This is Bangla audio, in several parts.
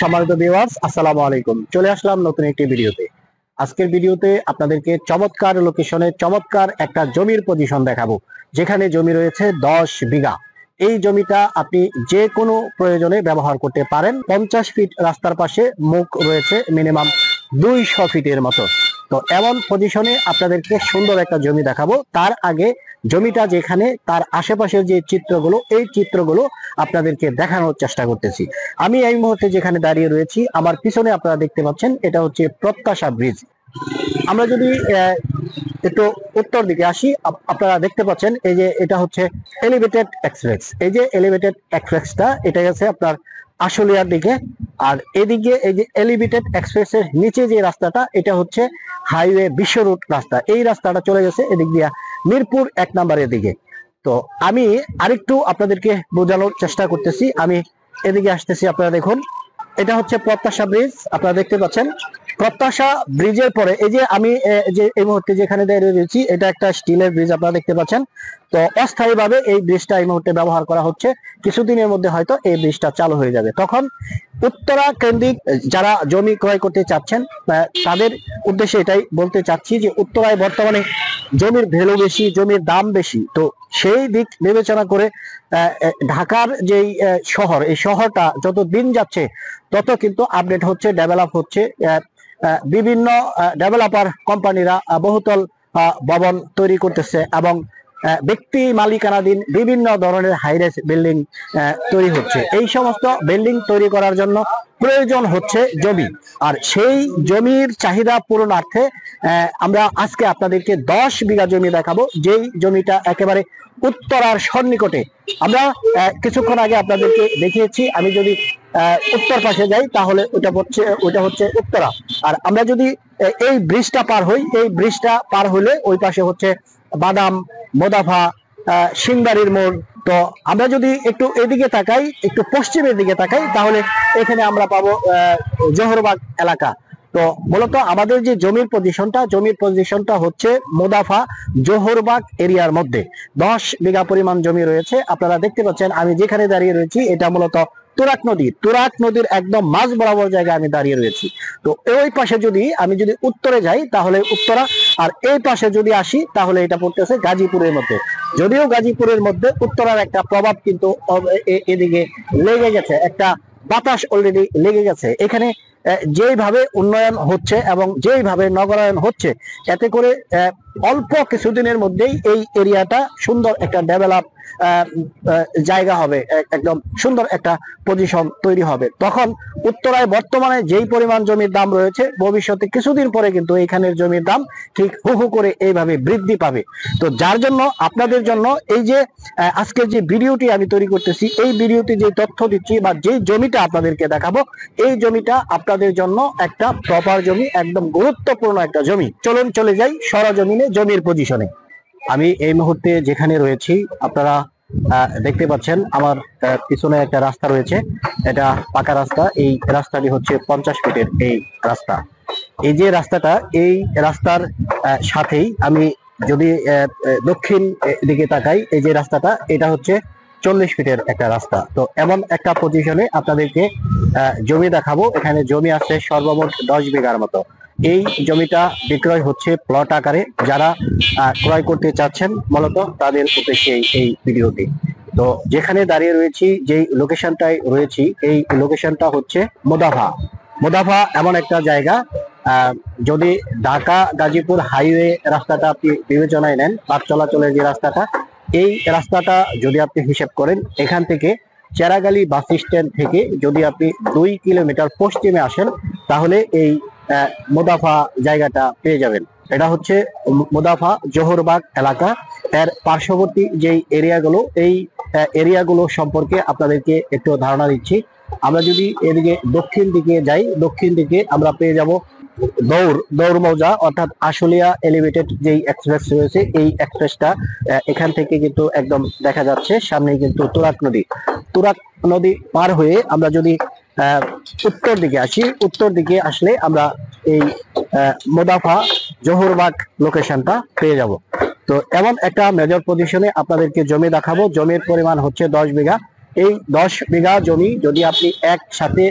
সম্মানিত ভিউয়ার্স, আসসালামু আলাইকুম। চলে আসলাম নতুন একটি ভিডিওতে। আজকের ভিডিওতে আপনাদেরকে চমৎকার লোকেশনে চমৎকার একটা জমির পজিশন দেখাবো, যেখানে জমি রয়েছে 10 বিঘা। এই জমিটা আপনি যে কোনো প্রয়োজনে ব্যবহার করতে পারেন। 50 ফিট রাস্তার পাশে মুখ রয়েছে মিনিমাম 200 ফিটের মতো। তো এমন পজিশনে আপনাদেরকে সুন্দর একটা জমি দেখাবো। তার আগে জমিটা যেখানে, তার আশেপাশের যে চিত্রগুলো, এই চিত্রগুলো আপনাদেরকে দেখানোর চেষ্টা করতেছি। আমি এই মুহূর্তে যেখানে দাঁড়িয়ে রয়েছি, আমার পিছনে আপনারা দেখতে পাচ্ছেন, এটা হচ্ছে প্রত্যাশা ব্রিজ। আমরা যদি একটু উত্তর দিকে আসি, আপনারা দেখতে পাচ্ছেন এই যে এটা হচ্ছে এলিভেটেড এক্সপ্রেস। এই যে এলিভেটেড এক্সপ্রেসটা, এটা গেছে আপনার আশুলিয়ার দিকে। আর এদিকে এই যে এলিভেটেড এক্সপ্রেসের নিচে যে রাস্তাটা, এটা হচ্ছে হাইওয়ে বিশ্ব রুট রাস্তা। এই রাস্তাটা চলে গেছে এদিক দিয়া মিরপুর 1 নম্বরের দিকে। তো আমি আরেকটু আপনাদেরকে বোঝানোর চেষ্টা করতেছি। আমি এদিকে আসতেছি, আপনারা দেখুন, এটা হচ্ছে প্রত্যাশা ব্রিজ। আপনারা দেখতে পাচ্ছেন প্রত্যাশা ব্রিজের পরে এই যে আমি যে এই মুহূর্তে যেখানে দাঁড়িয়ে রয়েছি, এটা একটা স্টিলের ব্রিজ, আপনারা দেখতে পাচ্ছেন। তো অস্থায়ীভাবে এই ব্রিজটা এই মুহূর্তে ব্যবহার করা হচ্ছে। কিছুদিনের মধ্যে হয়তো এই ব্রিজটা চালু হয়ে যাবে। তখন উত্তরা কেন্দ্রিক যারা জমি ক্রয় করতে চাচ্ছেন, তাদের উদ্দেশ্যে এটাই বলতে চাচ্ছি যে উত্তরায় বর্তমানে জমির ভ্যালু বেশি, জমির দাম বেশি। তো সেই দিক বিবেচনা করে ঢাকার যেই শহর, এই শহরটা যত দিন যাচ্ছে তত কিন্তু আপডেট হচ্ছে, ডেভেলপ হচ্ছে। বিভিন্ন ডেভেলপার কোম্পানিরা বহুতল ভবন তৈরি করতেছে এবং ব্যক্তি মালিকানাধীন বিভিন্ন ধরনের হাইরাইজ বিল্ডিং তৈরি হচ্ছে। এই সমস্ত বিল্ডিং তৈরি করার জন্য প্রয়োজন হচ্ছে জমি। আর সেই জমির চাহিদা পূরণার্থে আমরা আজকে আপনাদেরকে 10 বিঘা জমি দেখাবো, যেই জমিটা একেবারে উত্তরার সন্নিকটে। আমরা কিছুক্ষণ আগে আপনাদেরকে দেখিয়েছি। আমি যদি উত্তর পাশে যাই, তাহলে ওটা হচ্ছে উত্তরা। আর আমরা যদি এই ব্রিজটা পার হই, এই ব্রিজটা পার হলে ওই পাশে হচ্ছে বাদাম, মোদাফা, সিংবাড়ির মোড়। তো আমরা যদি একটু এদিকে তাকাই, একটু পশ্চিমের দিকে তাকাই, তাহলে এখানে আমরা পাবো জোহরবাগ এলাকা। তো মূলত আমাদের যে জমির পজিশনটা হচ্ছে মোদাফা জোহরবাগ এরিয়ার মধ্যে 10 বিঘা পরিমাণ জমি রয়েছে। আপনারা দেখতে পাচ্ছেন আমি যেখানে দাঁড়িয়ে রয়েছি, এটা মূলত তুরাগ নদীর একদম মাঝ বরাবর জায়গায় আমি দাঁড়িয়ে রয়েছি। তো ওই পাশে আমি যদি উত্তরে যাই, তাহলে উত্তরা। আর এই পাশে যদি আসি, তাহলে এটা পড়তেছে গাজীপুরের মধ্যে। যদিও গাজীপুরের মধ্যে উত্তরার একটা প্রভাব কিন্তু এদিকে লেগে গেছে, একটা বাতাস অলরেডি লেগে গেছে। এখানে যেইভাবে উন্নয়ন হচ্ছে এবং যেইভাবে নগরায়ন হচ্ছে, এতে করে অল্প কিছুদিনের মধ্যেই এই এরিয়াটা সুন্দর একটা ডেভেলপ জায়গা হবে, একদম সুন্দর একটা পজিশন তৈরি হবে। তখন উত্তরায় বর্তমানে যেই পরিমাণ জমির দাম রয়েছে, ভবিষ্যতে কিছুদিন পরে কিন্তু এইখানের জমির দাম ঠিক হু হু করে এইভাবে বৃদ্ধি পাবে। তো যার জন্য আপনাদের জন্য এই যে আজকের যে ভিডিওটি আমি তৈরি করতেছি, এই ভিডিওতে যে তথ্য দিচ্ছি বা যেই জমিটা আপনাদেরকে দেখাবো, এই জমিটা আপনাদের জন্য একটা প্রপার জমি, একদম গুরুত্বপূর্ণ একটা জমি। চলুন চলে যাই সরজমিনে জমির পজিশনে। আমি এই মুহূর্তে যেখানে রয়েছি, আপনারা দেখতে পাচ্ছেন আমার পিছনে একটা রাস্তা রয়েছে। এটা পাকা রাস্তা। এই রাস্তাটি হচ্ছে 50 ফিটের এই রাস্তা। এই যে রাস্তাটা, এই রাস্তার সাথেই আমি যদি দক্ষিণ দিকে তাকাই, এই যে রাস্তাটা, এটা হচ্ছে 40 ফিটের একটা রাস্তা। তো এমন একটা পজিশনে আপনাদেরকে জমি দেখাবো। এখানে জমি আছে সর্বমোট 10 বিঘার মতো। এই জমিটা বিক্রয় হচ্ছে প্লট আকারে। যারা ক্রয় করতে চাচ্ছেন, মূলত তাদের উদ্দেশ্যে এই ভিডিওটি। তো যেখানে দাঁড়িয়ে রয়েছি, যেই লোকেশনটায় রয়েছি, এই লোকেশনটা হচ্ছে মোদাফা এমন একটা জায়গা। যদি ঢাকা গাজীপুর হাইওয়ে রাস্তাটা আপনি বিবেচনায় নেন, বাস চলাচলের যে রাস্তাটা, এই রাস্তাটা যদি আপনি হিসেব করেন, এখান থেকে চেরাগালি বাস স্ট্যান্ড থেকে যদি আপনি 2 কিলোমিটার পশ্চিমে আসেন, তাহলে এই মোদাফা জায়গাটা পেয়ে যাবেন। এটা হচ্ছে মোদাফা জোহরবাগ এলাকা। এর পার্শ্ববর্তী যেই এরিয়াগুলো, এই এরিয়াগুলো সম্পর্কে আপনাদেরকে একটু ধারণা দিচ্ছি। আমরা যদি এদিকে দক্ষিণ দিকে যাই, দক্ষিণ দিকে আমরা পেয়ে যাব দৌড় মৌজা, অর্থাৎ আশুলিয়া এলিভেটেড যেই এক্সপ্রেস রয়েছে, এই এক্সপ্রেসটা এখান থেকে কিন্তু একদম দেখা যাচ্ছে। সামনে কিন্তু তুরাগ নদী পার হয়ে আমরা যদি উত্তর দিকে আসি, উত্তর দিকে আসলে আমরা এই মোদাফা জোহরবাগ লোকেশনটা পেয়ে যাব। তো এমন একটা মেজর পজিশনে আপনাদেরকে জমি দেখাবো। জমির পরিমাণ হচ্ছে 10 বিঘা। এই 10 বিঘা জমি যদি আপনি একসাথে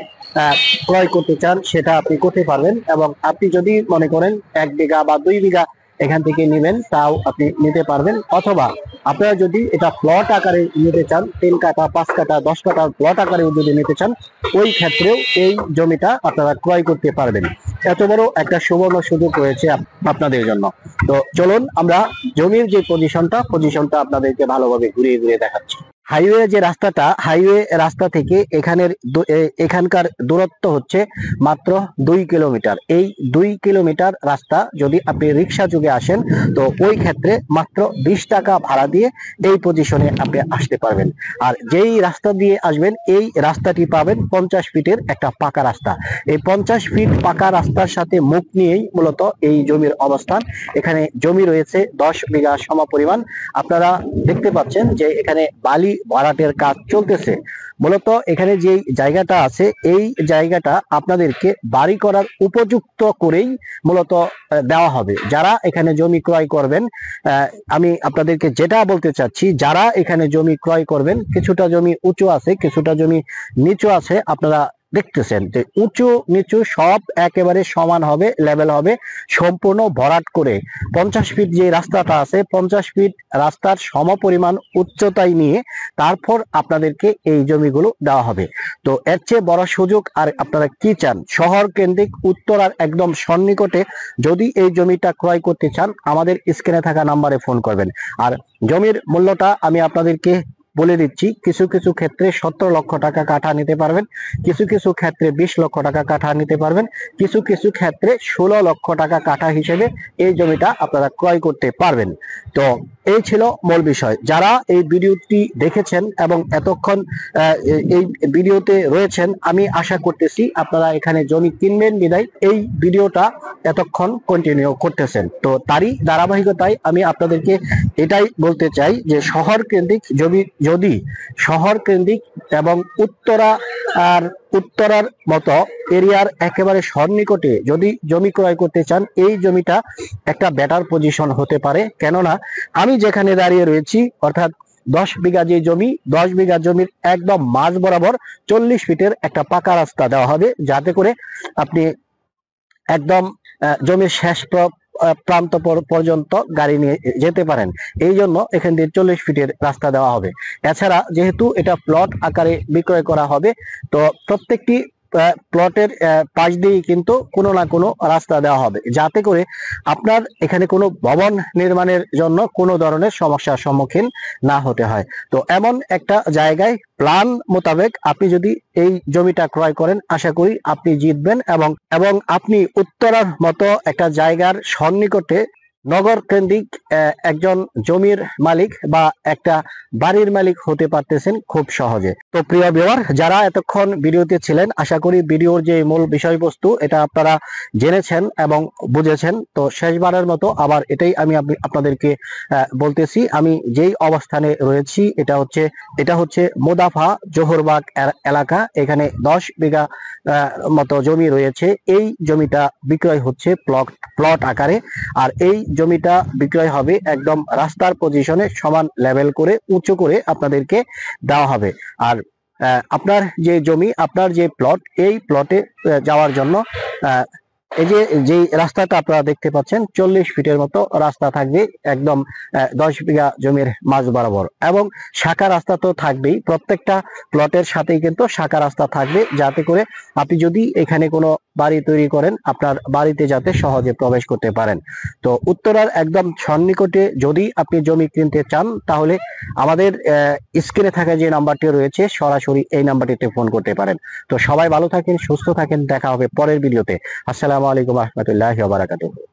ক্রয় করতে চান সেটা আপনি করতে পারবেন, এবং আপনি যদি মনে করেন 1 বিঘা বা 2 বিঘা এখান থেকে নেবেন তাও আপনি নিতে পারবেন, অথবা আপনারা যদি এটা প্লট আকারে নিতে চান 3 কাঠা 5 কাঠা 10 কাঠা প্লট আকারে যদি নিতে চান ওই ক্ষেত্রেও এই জমিটা আপনারা ক্রয় করতে পারবেন। এত বড় একটা সুবর্ণ সুযোগ রয়েছে আপনাদের জন্য। তো চলুন আমরা জমির যে পজিশনটা আপনাদেরকে ভালোভাবে ঘুরিয়ে ঘুরিয়ে দেখাচ্ছি। হাইওয়ে যে রাস্তাটা, হাইওয়ে রাস্তা থেকে এখানকার দূরত্ব হচ্ছে মাত্র 2 কিলোমিটার। এই 2 কিলোমিটার রাস্তা যদি আপনি রিক্সা যোগে আসেন তো ওই ক্ষেত্রে মাত্র 20 টাকা ভাড়া দিয়ে এই পজিশনে আপনি আসতে পারবেন। আর যেই রাস্তা দিয়ে আসবেন এই রাস্তাটি পাবেন 50 ফিটের একটা পাকা রাস্তা। এই 50 ফিট পাকা রাস্তার সাথে মুখ নিয়েই মূলত এই জমির অবস্থান। এখানে জমি রয়েছে 10 বিঘা সমপরিমাণ। আপনারা দেখতে পাচ্ছেন যে এখানে বালি ভরাটের কাজ চলতেছে। মূলত এখানে যে জায়গাটা আছে এই জায়গাটা আপনাদেরকে বাড়ি করার উপযুক্ত করেই মূলত দেওয়া হবে। যারা এখানে জমি ক্রয় করবেন, আমি আপনাদেরকে যেটা বলতে চাচ্ছি, যারা এখানে জমি ক্রয় করবেন, কিছুটা জমি উঁচু আছে কিছুটা জমি নিচু আছে, আপনারা দেখতেছেন যে উঁচু নিচু সব একেবারে সমান হবে, লেভেল হবে, সম্পূর্ণ ভরাট করে 50 ফিট যে রাস্তাটা আছে 50 ফিট রাস্তার সমপরিমাণ উচ্চতায় নিয়ে তারপর আপনাদেরকে এই জমিগুলো দেওয়া হবে। তো এর চেয়ে বড় সুযোগ আর আপনারা কি চান? শহর কেন্দ্রিক উত্তরার একদম সন্নিকটে যদি এই জমিটা ক্রয় করতে চান আমাদের স্ক্রিনে থাকা নাম্বারে ফোন করবেন। আর জমির মূল্যটা আমি আপনাদেরকে বলে দিচ্ছি, কিছু কিছু ক্ষেত্রে 17 লক্ষ টাকা কাঠা নিতে পারবেন, কিছু কিছু ক্ষেত্রে 20 লক্ষ টাকা কাঠা নিতে পারবেন, কিছু কিছু ক্ষেত্রে 16 লক্ষ টাকা কাঠা হিসেবে এই জমিটা আপনারা ক্রয় করতে পারবেন। তো এই ছিল মূল বিষয়। যারা এই ভিডিওটি দেখেছেন এবং এতক্ষণ এই ভিডিওতে রয়েছেন, আমি আশা করতেছি আপনারা এখানে জমি কিনবেন বিধায় এই ভিডিওটা এতক্ষণ কন্টিনিউ করতেছেন। তো তারই ধারাবাহিকতায় আমি আপনাদেরকে এটাই বলতে চাই যে শহর কেন্দ্রিক জমি, যদি শহর কেন্দ্রিক এবং উত্তরার মতো এরিয়ার একেবারে সন্নিকটে যদি জমি ক্রয় করতে চান এই জমিটা একটা বেটার পজিশন হতে পারে। কেননা আমি যেখানে দাঁড়িয়ে রয়েছি অর্থাৎ 10 বিঘা যে জমি, 10 বিঘা জমির একদম মাঝ বরাবর 40 ফিটের একটা পাকা রাস্তা দেওয়া হবে, যাতে করে আপনি একদম জমির শেষ প্রান্ত পর্যন্ত গাড়ি নিয়ে যেতে পারেন। এই জন্য এখান দিয়ে 40 ফিটের রাস্তা দেওয়া হবে। এছাড়া যেহেতু এটা প্লট আকারে বিক্রয় করা হবে তো প্রত্যেকটি প্লটের পাশ দিয়েই কিন্তু কোনো না কোনো রাস্তা দেওয়া হবে, যাতে করে আপনার এখানে কোনো ভবন নির্মাণের জন্য কোনো ধরনের সমস্যার সম্মুখীন না হতে হয়। তো এমন একটা জায়গায় প্ল্যান মোতাবেক আপনি যদি এই জমিটা ক্রয় করেন আশা করি আপনি জিতবেন, এবং আপনি উত্তরার মতো একটা জায়গার সন্নিকটে নগর কেন্দ্রিক একজন জমির মালিক বা একটা বাড়ির মালিক হতে পারতেছেন খুব সহজে। তো প্রিয় ভিউয়ার, যারা এতক্ষণ ভিডিওতে ছিলেন আশা করি ভিডিওর যে মূল বিষয়বস্তু এটা আপনারা জেনেছেন এবং বুঝেছেন। তো শেষবারের মতো আবার এটাই আমি আপনাদেরকে বলতেছি, আমি যেই অবস্থানে রয়েছি এটা হচ্ছে মোদাফা জোহরবাগ এলাকা। এখানে 10 বিঘা মতো জমি রয়েছে। এই জমিটা বিক্রয় হচ্ছে প্লট আকারে, আর এই জমিটা বিক্রয় হবে একদম রাস্তার পজিশনে সমান লেভেল করে উঁচু করে আপনাদেরকে দেওয়া হবে। আর আপনার যে জমি, আপনার যে প্লট, এই প্লটে যাওয়ার জন্য এই যে রাস্তাটা আপনারা দেখতে পাচ্ছেন 40 ফিটের মতো রাস্তা থাকবে একদম 10 বিঘা জমির মাঝ বরাবর, এবং শাখা রাস্তা তো থাকবেই। প্রত্যেকটা প্লটের সাথেই কিন্তু শাখা রাস্তা থাকবে, যাতে করে আপনি যদি এখানে কোনো বাড়ি তৈরি করেন আপনার বাড়িতে যাতে সহজে প্রবেশ করতে পারেন। তো উত্তরার একদম সন্নিকটে যদি আপনি জমি কিনতে চান তাহলে আমাদের স্ক্রিনে থাকা যে নাম্বারটি রয়েছে সরাসরি এই নাম্বারটিতে ফোন করতে পারেন। তো সবাই ভালো থাকেন, সুস্থ থাকেন, দেখা হবে পরের ভিডিওতে। আসসালামু আলাইকুম রহমতুল্লাহি ওয়া বারাকাতুহু।